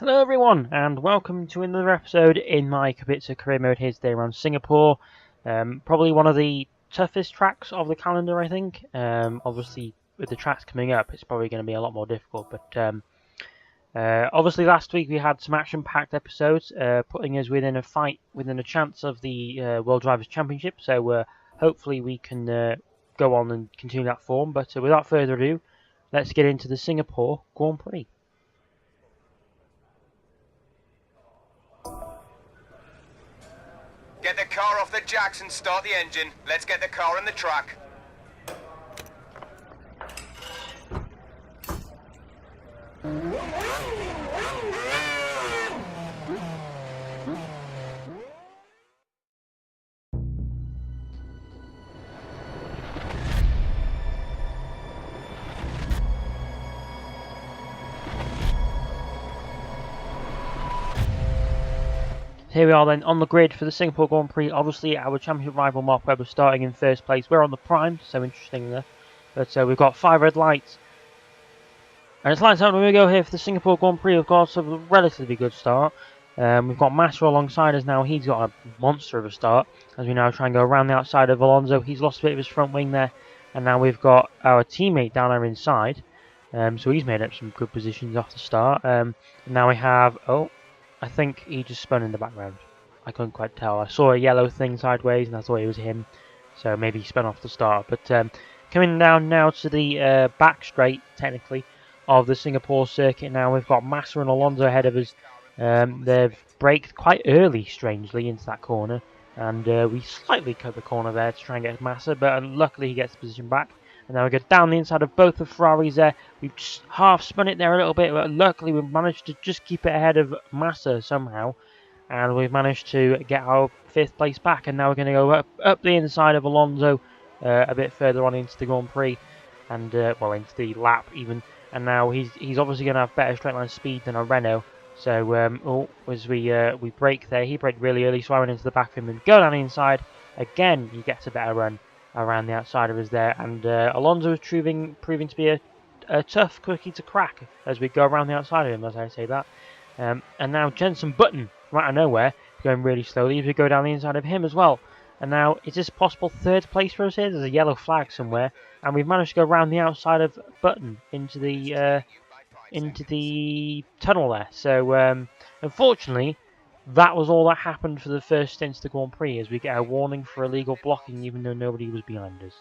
Hello everyone, and welcome to another episode in my Kubica career mode here today around Singapore. Probably one of the toughest tracks of the calendar, I think. Obviously, with the tracks coming up, it's probably going to be a lot more difficult. But obviously, last week we had some action-packed episodes, putting us within a chance of the World Drivers' Championship. So hopefully we can go on and continue that form. But without further ado, let's get into the Singapore Grand Prix. Get the car off the jacks and start the engine. Let's get the car on the track. Here we are then on the grid for the Singapore Grand Prix. Obviously, our championship rival Mark Webber starting in first place. We're on the prime, so interesting there. But we've got 5 red lights. And it's lights out when we go here for the Singapore Grand Prix. We've got a relatively good start. We've got Massa alongside us now. He's got a monster of a start as we now try and go around the outside of Alonso. He's lost a bit of his front wing there. And now we've got our teammate down there inside. So he's made up some good positions off the start. Now we have... I think he just spun in the background. I couldn't quite tell. I saw a yellow thing sideways and I thought it was him. So maybe he spun off the start. But coming down now to the back straight, technically, of the Singapore circuit now. We've got Massa and Alonso ahead of us. They've braked quite early, strangely, into that corner. And we slightly cut the corner there to try and get Massa. But luckily he gets the position back. And now we go down the inside of both the Ferraris there. We've just half spun it there a little bit, but luckily we've managed to just keep it ahead of Massa somehow. And we've managed to get our 5th place back. And now we're going to go up the inside of Alonso a bit further on into the Grand Prix. And, well, into the lap even. And now he's obviously going to have better straight line speed than our Renault. So, as we brake there, he braked really early, so I went into the back of him and go down the inside. Again, he gets a better run around the outside of us there, and Alonso is proving to be a tough cookie to crack as we go around the outside of him, as I say that. And now Jenson Button from out of nowhere going really slowly as we go down the inside of him as well. And now is this possible 3rd place for us here? There's a yellow flag somewhere, and we've managed to go around the outside of Button into the tunnel there. So unfortunately, that was all that happened for the first stint of the Grand Prix, as we get a warning for illegal blocking even though nobody was behind us.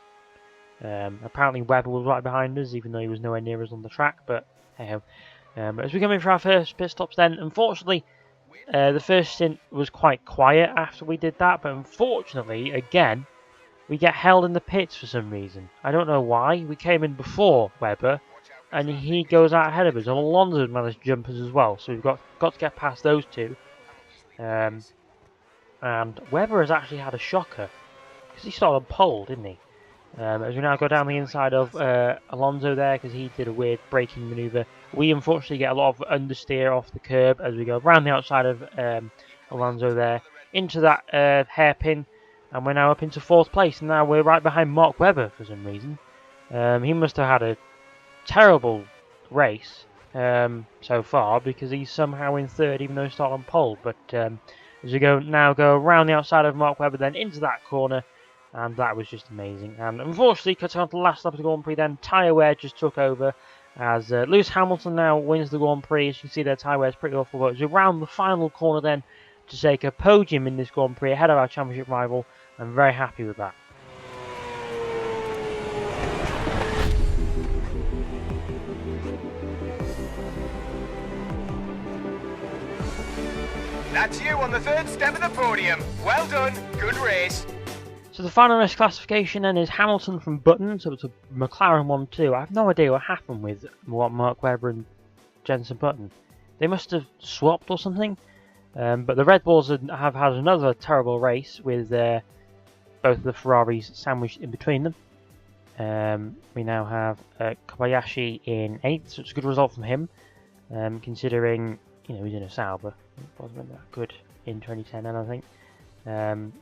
Apparently Webber was right behind us even though he was nowhere near us on the track, but hey-ho. As we come in for our first pit stops then, unfortunately the first stint was quite quiet after we did that, but unfortunately, again, we get held in the pits for some reason. I don't know why. We came in before Webber, and he goes out ahead of us, and Alonso managed to jump us as well, so we've got to get past those two. And Webber has actually had a shocker, because he started on pole, didn't he? As we now go down the inside of Alonso there, because he did a weird braking manoeuvre. We unfortunately get a lot of understeer off the curb as we go around the outside of Alonso there, into that hairpin, and we're now up into 4th place, and now we're right behind Mark Webber for some reason. He must have had a terrible race so far, because he's somehow in 3rd even though he started on pole. But as we go around the outside of Mark Webber then into that corner, and that was just amazing. And unfortunately, cutting on to the last lap of the Grand Prix then, tyre wear just took over as Lewis Hamilton now wins the Grand Prix. As you can see their tyre wear is pretty awful, but as we round the final corner then to take a podium in this Grand Prix ahead of our championship rival. I'm very happy with that. That's you on the 3rd step of the podium. Well done. Good race. So the final race classification then is Hamilton from Button, so it's a McLaren 1-2. I have no idea what happened with Mark Webber and Jenson Button. They must have swapped or something. But the Red Bulls have had another terrible race with both of the Ferraris sandwiched in between them. We now have Kobayashi in 8th, so it's a good result from him, considering he's in a Sauber. It wasn't that good in 2010, I don't think.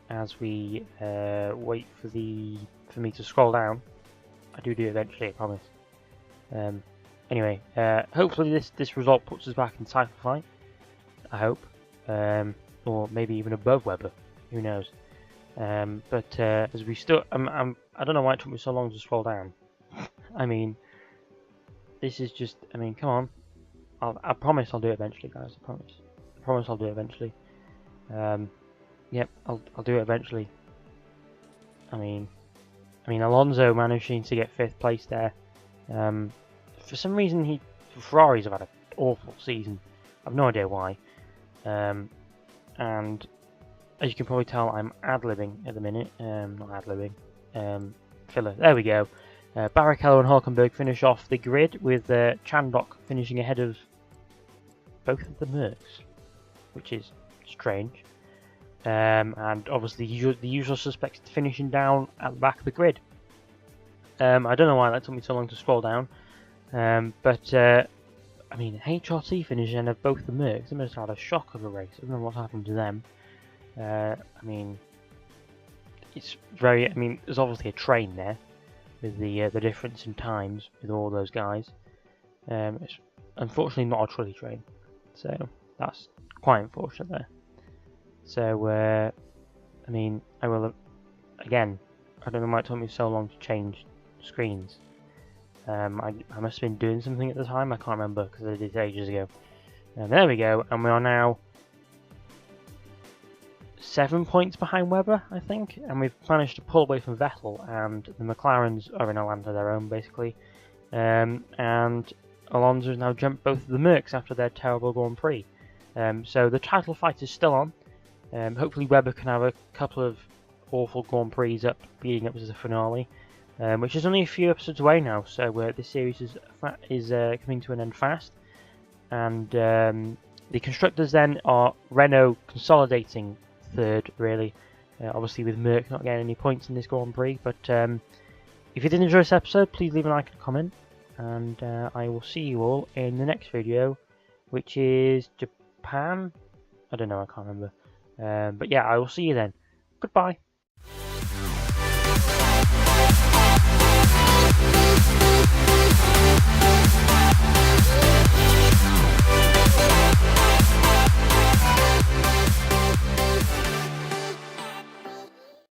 As we wait for me to scroll down, I do eventually, I promise. Anyway, hopefully this result puts us back in title fight. I hope, or maybe even above Webber. Who knows? But as we still, I don't know why it took me so long to scroll down. I mean, this is just, I mean, come on. I promise I'll do it eventually, guys. I promise. I promise I'll do it eventually. Yep, I'll do it eventually. I mean, Alonso managing to get 5th place there. For some reason, Ferraris have had an awful season. I've no idea why. And as you can probably tell, I'm ad-libbing at the minute. Not ad-libbing. Filler. There we go. Barrichello and Hulkenberg finish off the grid with Chandok finishing ahead of both of the Mercs, which is strange. And obviously the usual suspects finishing down at the back of the grid. I don't know why that took me so long to scroll down, but I mean, HRT finishing ahead of both the Mercs. They must have had a shock of a race. I don't know what happened to them. I mean, it's very. I mean, there's obviously a train there with the difference in times with all those guys. It's unfortunately not a trolley train, so that's quite unfortunate there. So I mean, I will again. I don't know why it took me so long to change screens. I must have been doing something at the time. I can't remember because I did it ages ago. And there we go, and we are now 7 points behind Webber, I think, and we've managed to pull away from Vettel, and the McLarens are in a land of their own, basically. And Alonso has now jumped both of the Mercs after their terrible Grand Prix. So the title fight is still on. Hopefully Webber can have a couple of awful Grand Prix leading up to the finale, which is only a few episodes away now, so this series is coming to an end fast. And the constructors then are Renault consolidating 3rd, really. Obviously with Merc not getting any points in this Grand Prix, but if you did enjoy this episode, please leave a like and a comment, and I will see you all in the next video, which is Japan? I don't know, I can't remember. But yeah, I will see you then. Goodbye.